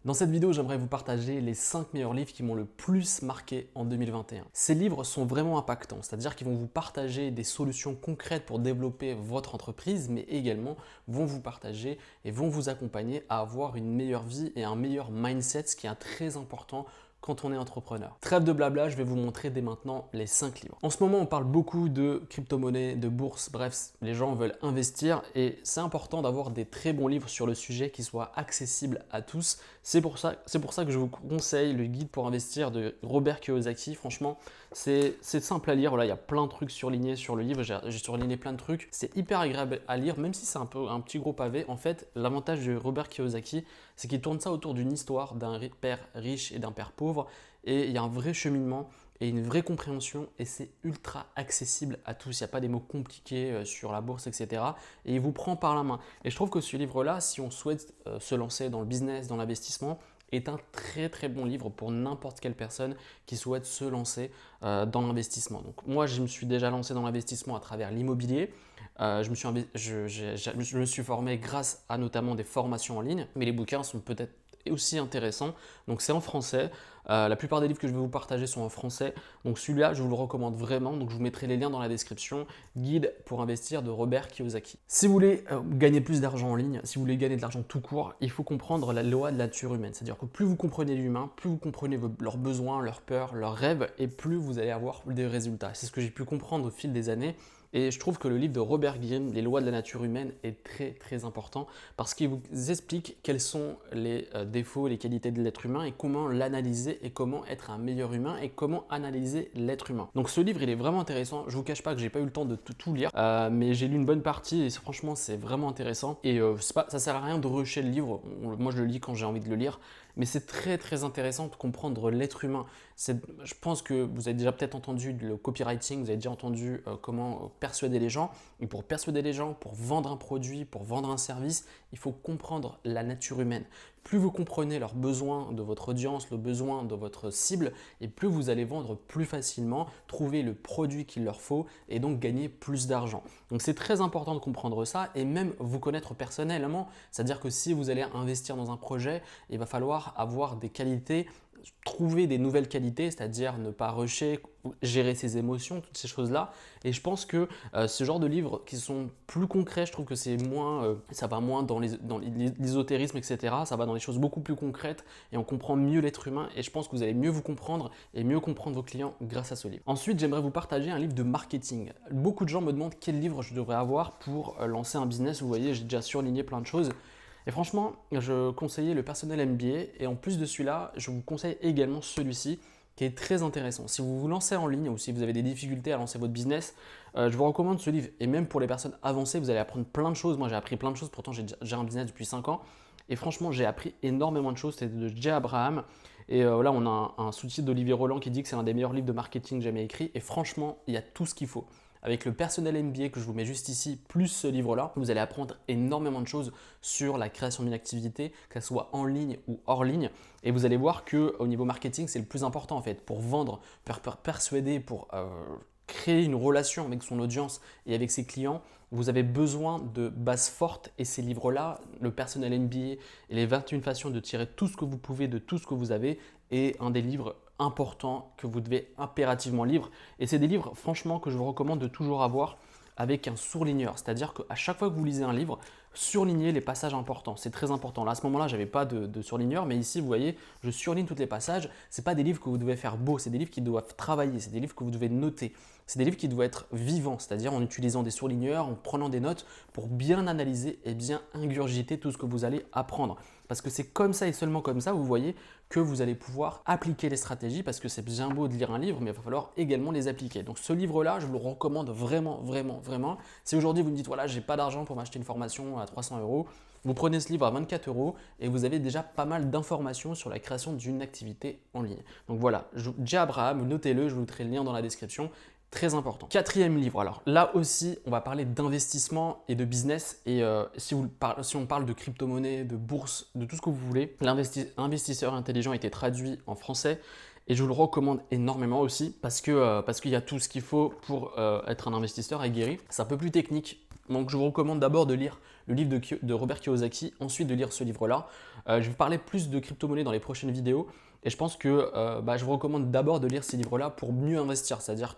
Dans cette vidéo, j'aimerais vous partager les 5 meilleurs livres qui m'ont le plus marqué en 2021. Ces livres sont vraiment impactants, c'est-à-dire qu'ils vont vous partager des solutions concrètes pour développer votre entreprise, mais également vont vous partager et vont vous accompagner à avoir une meilleure vie et un meilleur mindset, ce qui est très important quand on est entrepreneur. Trêve de blabla, je vais vous montrer dès maintenant les 5 livres. En ce moment, on parle beaucoup de crypto-monnaie, de bourse, bref, les gens veulent investir et c'est important d'avoir des très bons livres sur le sujet qui soient accessibles à tous. C'est pour ça que je vous conseille le guide pour investir de Robert Kiyosaki. Franchement, c'est simple à lire. Voilà, il y a plein de trucs surlignés sur le livre. J'ai surligné plein de trucs. C'est hyper agréable à lire, même si c'est un petit gros pavé. En fait, l'avantage de Robert Kiyosaki, c'est qu'il tourne ça autour d'une histoire d'un père riche et d'un père pauvre. Et il y a un vrai cheminement et une vraie compréhension et c'est ultra accessible à tous. Il n'y a pas des mots compliqués sur la bourse, etc. Et il vous prend par la main. Et je trouve que ce livre-là, si on souhaite se lancer dans le business, dans l'investissement, est un très très bon livre pour n'importe quelle personne qui souhaite se lancer dans l'investissement. Donc moi, je me suis déjà lancé dans l'investissement à travers l'immobilier. Je me suis formé grâce à notamment des formations en ligne, mais les bouquins sont peut-être aussi intéressants. Donc c'est en français. La plupart des livres que je vais vous partager sont en français. Donc celui-là, je vous le recommande vraiment. Donc je vous mettrai les liens dans la description. Guide pour investir de Robert Kiyosaki. Si vous voulez gagner plus d'argent en ligne, si vous voulez gagner de l'argent tout court, il faut comprendre la loi de la nature humaine. C'est-à-dire que plus vous comprenez l'humain, plus vous comprenez leurs besoins, leurs peurs, leurs rêves, et plus vous allez avoir des résultats. C'est ce que j'ai pu comprendre au fil des années. Et je trouve que le livre de Robert Greene, Les lois de la nature humaine, est très très important parce qu'il vous explique quels sont les défauts, les qualités de l'être humain et comment l'analyser et comment être un meilleur humain et comment analyser l'être humain. Donc ce livre, il est vraiment intéressant. Je vous cache pas que j'ai pas eu le temps de tout lire, mais j'ai lu une bonne partie et franchement, c'est vraiment intéressant. Et ça sert à rien de rusher le livre. Moi, je le lis quand j'ai envie de le lire. Mais c'est très très intéressant de comprendre l'être humain. Je pense que vous avez déjà peut-être entendu le copywriting, vous avez déjà entendu comment persuader les gens. Et pour persuader les gens, pour vendre un produit, pour vendre un service, il faut comprendre la nature humaine. Plus vous comprenez leurs besoins de votre audience, le besoin de votre cible, et plus vous allez vendre plus facilement, trouver le produit qu'il leur faut et donc gagner plus d'argent. Donc c'est très important de comprendre ça et même vous connaître personnellement. C'est-à-dire que si vous allez investir dans un projet, il va falloir avoir des qualités, trouver des nouvelles qualités, c'est-à-dire ne pas rusher, gérer ses émotions, toutes ces choses-là. Et je pense que ce genre de livres qui sont plus concrets, je trouve que c'est moins, ça va moins dans l'ésotérisme, etc. Ça va dans des choses beaucoup plus concrètes et on comprend mieux l'être humain. Et je pense que vous allez mieux vous comprendre et mieux comprendre vos clients grâce à ce livre. Ensuite, j'aimerais vous partager un livre de marketing. Beaucoup de gens me demandent quel livre je devrais avoir pour lancer un business. Vous voyez, j'ai déjà surligné plein de choses. Et franchement, je conseillais le Personnel MBA et en plus de celui-là, je vous conseille également celui-ci qui est très intéressant. Si vous vous lancez en ligne ou si vous avez des difficultés à lancer votre business, je vous recommande ce livre. Et même pour les personnes avancées, vous allez apprendre plein de choses. Moi, j'ai appris plein de choses, pourtant j'ai un business depuis 5 ans. Et franchement, j'ai appris énormément de choses. C'est de Jay Abraham. Et là, on a un sous-titre d'Olivier Roland qui dit que c'est un des meilleurs livres de marketing jamais écrit. Et franchement, il y a tout ce qu'il faut. Avec le Personnel MBA que je vous mets juste ici, plus ce livre-là, vous allez apprendre énormément de choses sur la création d'une activité, qu'elle soit en ligne ou hors ligne. Et vous allez voir qu'au niveau marketing, c'est le plus important en fait. Pour vendre, pour persuader, pour créer une relation avec son audience et avec ses clients, vous avez besoin de bases fortes et ces livres-là, le Personnel MBA et les 21 façons de tirer tout ce que vous pouvez de tout ce que vous avez est un des livres importants que vous devez impérativement lire. Et c'est des livres franchement que je vous recommande de toujours avoir avec un surligneur. C'est-à-dire qu'à chaque fois que vous lisez un livre, surlignez les passages importants. C'est très important. Là, à ce moment-là, je n'avais pas de surligneur, mais ici, vous voyez, je surligne tous les passages. Ce n'est pas des livres que vous devez faire beaux, c'est des livres qui doivent travailler, c'est des livres que vous devez noter. C'est des livres qui doivent être vivants, c'est-à-dire en utilisant des surligneurs, en prenant des notes pour bien analyser et bien ingurgiter tout ce que vous allez apprendre. Parce que c'est comme ça et seulement comme ça, vous voyez, que vous allez pouvoir appliquer les stratégies parce que c'est bien beau de lire un livre, mais il va falloir également les appliquer. Donc ce livre-là, je vous le recommande vraiment, vraiment, vraiment. Si aujourd'hui vous me dites, voilà, j'ai pas d'argent pour m'acheter une formation à 300 €, vous prenez ce livre à 24 € et vous avez déjà pas mal d'informations sur la création d'une activité en ligne. Donc voilà, Jay Abraham, notez-le, je vous mettrai le lien dans la description. Très important. Quatrième livre, alors là aussi, on va parler d'investissement et de business. Et si on parle de crypto-monnaie, de bourse, de tout ce que vous voulez, l'investisseur intelligent a été traduit en français. Et je vous le recommande énormément aussi parce qu'il y a tout ce qu'il faut pour être un investisseur aguerri. C'est un peu plus technique Donc je vous recommande d'abord de lire le livre de Robert Kiyosaki, ensuite de lire ce livre-là. Je vais vous parler plus de crypto-monnaie dans les prochaines vidéos et je pense que je vous recommande d'abord de lire ces livres-là pour mieux investir, c'est-à-dire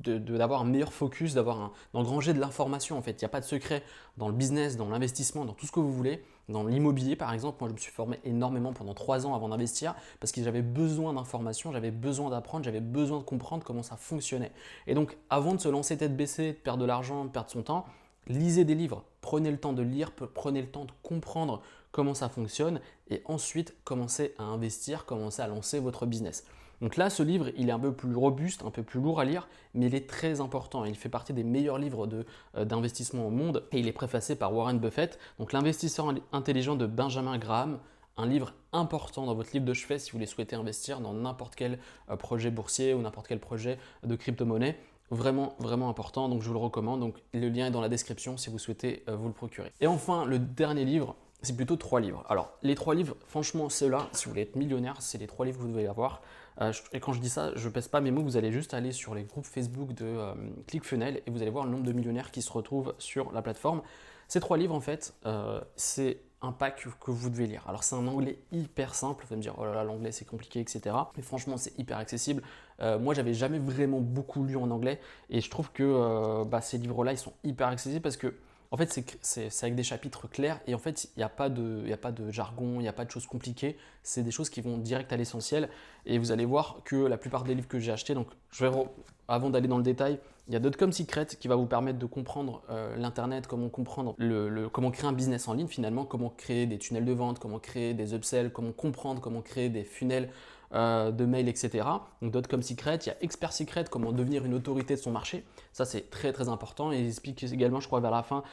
d'avoir un meilleur focus, d'engranger de l'information en fait. Il n'y a pas de secret dans le business, dans l'investissement, dans tout ce que vous voulez. Dans l'immobilier par exemple, moi je me suis formé énormément pendant 3 ans avant d'investir parce que j'avais besoin d'informations, j'avais besoin d'apprendre, j'avais besoin de comprendre comment ça fonctionnait. Et donc avant de se lancer tête baissée, de perdre de l'argent, de perdre son temps, lisez des livres, prenez le temps de lire, prenez le temps de comprendre comment ça fonctionne et ensuite commencez à investir, commencez à lancer votre business. Donc là, ce livre, il est un peu plus robuste, un peu plus lourd à lire, mais il est très important. Il fait partie des meilleurs livres d'investissement au monde et il est préfacé par Warren Buffett. Donc l'investisseur intelligent de Benjamin Graham, un livre important dans votre livre de chevet si vous voulez souhaiter investir dans n'importe quel projet boursier ou n'importe quel projet de crypto-monnaie. Vraiment, vraiment important, donc je vous le recommande. Donc le lien est dans la description si vous souhaitez vous le procurer. Et enfin, le dernier livre, c'est plutôt 3 livres. Alors, les 3 livres, franchement, ceux-là, si vous voulez être millionnaire, c'est les 3 livres que vous devez avoir. Et quand je dis ça, je ne pèse pas mes mots, vous allez juste aller sur les groupes Facebook de ClickFunnels et vous allez voir le nombre de millionnaires qui se retrouvent sur la plateforme. Ces 3 livres, en fait, c'est un pack que vous devez lire. Alors, c'est un anglais hyper simple. Vous allez me dire, oh là là, l'anglais, c'est compliqué, etc. Mais franchement, c'est hyper accessible. Moi, j'avais jamais vraiment beaucoup lu en anglais et je trouve que ces livres-là, ils sont hyper accessibles parce que en fait, c'est avec des chapitres clairs et en fait, il n'y a pas de jargon, il n'y a pas de choses compliquées. C'est des choses qui vont direct à l'essentiel et vous allez voir que la plupart des livres que j'ai achetés, donc avant d'aller dans le détail, il y a Dotcom Secret qui va vous permettre de comprendre l'Internet, comment comprendre comment créer un business en ligne finalement, comment créer des tunnels de vente, comment créer des upsells, comment comprendre, comment créer des funnels de mail, etc. Donc Dotcom Secret, il y a Expert Secret, comment devenir une autorité de son marché. Ça, c'est très très important. Et il explique également, je crois, vers la fin,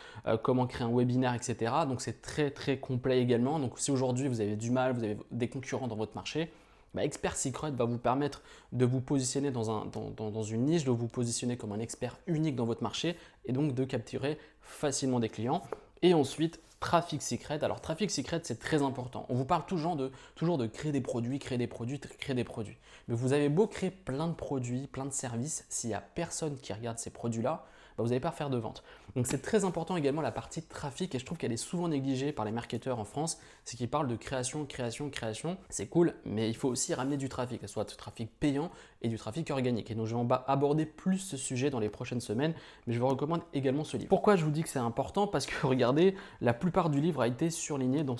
comment créer un webinaire, etc. Donc c'est très très complet également. Donc si aujourd'hui vous avez du mal, vous avez des concurrents dans votre marché, Expert Secret va vous permettre de vous positionner dans une niche, de vous positionner comme un expert unique dans votre marché et donc de capturer facilement des clients. Et ensuite, Traffic Secret. Alors, Traffic Secret, c'est très important. On vous parle toujours de créer des produits, créer des produits, créer des produits. Mais vous avez beau créer plein de produits, plein de services, s'il n'y a personne qui regarde ces produits-là, vous n'allez pas faire de vente. Donc, c'est très important également la partie trafic et je trouve qu'elle est souvent négligée par les marketeurs en France. C'est qu'ils parlent de création, création, création. C'est cool, mais il faut aussi ramener du trafic, que ce soit du trafic payant et du trafic organique. Et donc, je vais aborder plus ce sujet dans les prochaines semaines, mais je vous recommande également ce livre. Pourquoi je vous dis que c'est important? Parce que regardez, la plupart du livre a été surligné dans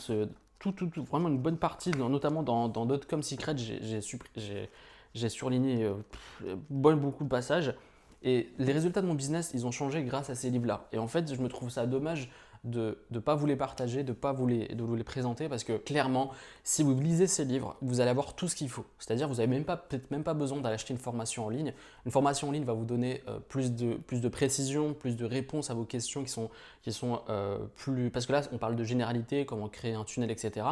vraiment une bonne partie, notamment dans Dotcom Secret, j'ai surligné beaucoup de passages. Et les résultats de mon business, ils ont changé grâce à ces livres-là. Et en fait, je me trouve ça dommage de ne pas vous les partager, de vous les présenter parce que clairement, si vous lisez ces livres, vous allez avoir tout ce qu'il faut. C'est-à-dire, vous n'avez peut-être même pas besoin d'aller acheter une formation en ligne. Une formation en ligne va vous donner plus de précision, plus de réponses à vos questions qui sont plus… Parce que là, on parle de généralité, comment créer un tunnel, etc.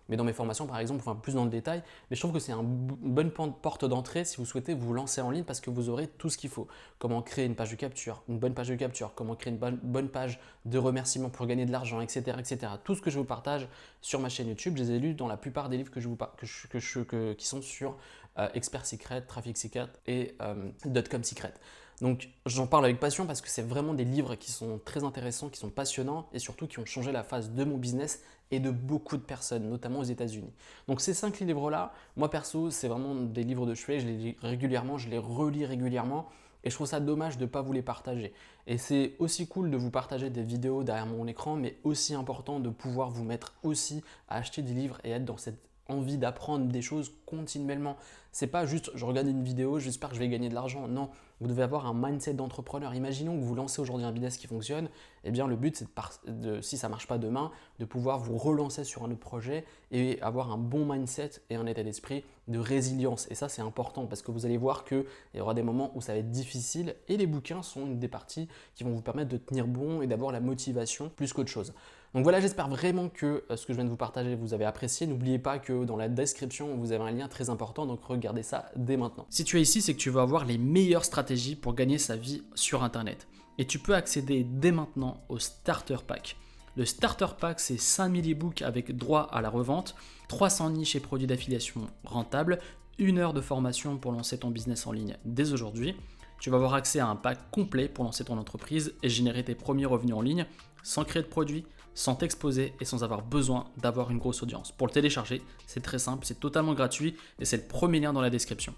Mais dans mes formations, par exemple, enfin plus dans le détail, mais je trouve que c'est une bonne porte d'entrée si vous souhaitez vous lancer en ligne parce que vous aurez tout ce qu'il faut. Comment créer une page de capture, une bonne page de capture, comment créer une bonne page de remerciement pour gagner de l'argent, etc., etc. Tout ce que je vous partage sur ma chaîne YouTube, je les ai lus dans la plupart des livres qui sont sur Expert Secret, Traffic Secret et Dotcom Secret. Donc j'en parle avec passion parce que c'est vraiment des livres qui sont très intéressants, qui sont passionnants et surtout qui ont changé la face de mon business et de beaucoup de personnes, notamment aux États-Unis. Donc ces 5 livres-là, moi perso, c'est vraiment des livres de chevet, je les lis régulièrement, je les relis régulièrement et je trouve ça dommage de ne pas vous les partager. Et c'est aussi cool de vous partager des vidéos derrière mon écran, mais aussi important de pouvoir vous mettre aussi à acheter des livres et être dans cette envie d'apprendre des choses continuellement. C'est pas juste je regarde une vidéo, j'espère que je vais gagner de l'argent. Non, vous devez avoir un mindset d'entrepreneur. Imaginons que vous lancez aujourd'hui un business qui fonctionne. Eh bien, le but, c'est si ça ne marche pas demain, de pouvoir vous relancer sur un autre projet et avoir un bon mindset et un état d'esprit de résilience. Et ça, c'est important parce que vous allez voir qu'il y aura des moments où ça va être difficile et les bouquins sont une des parties qui vont vous permettre de tenir bon et d'avoir la motivation plus qu'autre chose. Donc voilà, j'espère vraiment que ce que je viens de vous partager, vous avez apprécié. N'oubliez pas que dans la description, vous avez un lien très important, donc regardez ça dès maintenant. Si tu es ici, c'est que tu vas avoir les meilleures stratégies pour gagner sa vie sur Internet. Et tu peux accéder dès maintenant au Starter Pack. Le Starter Pack, c'est 5000 e-books avec droit à la revente, 300 niches et produits d'affiliation rentables, 1 heure de formation pour lancer ton business en ligne dès aujourd'hui, tu vas avoir accès à un pack complet pour lancer ton entreprise et générer tes premiers revenus en ligne sans créer de produits, sans t'exposer et sans avoir besoin d'avoir une grosse audience. Pour le télécharger, c'est très simple, c'est totalement gratuit et c'est le premier lien dans la description.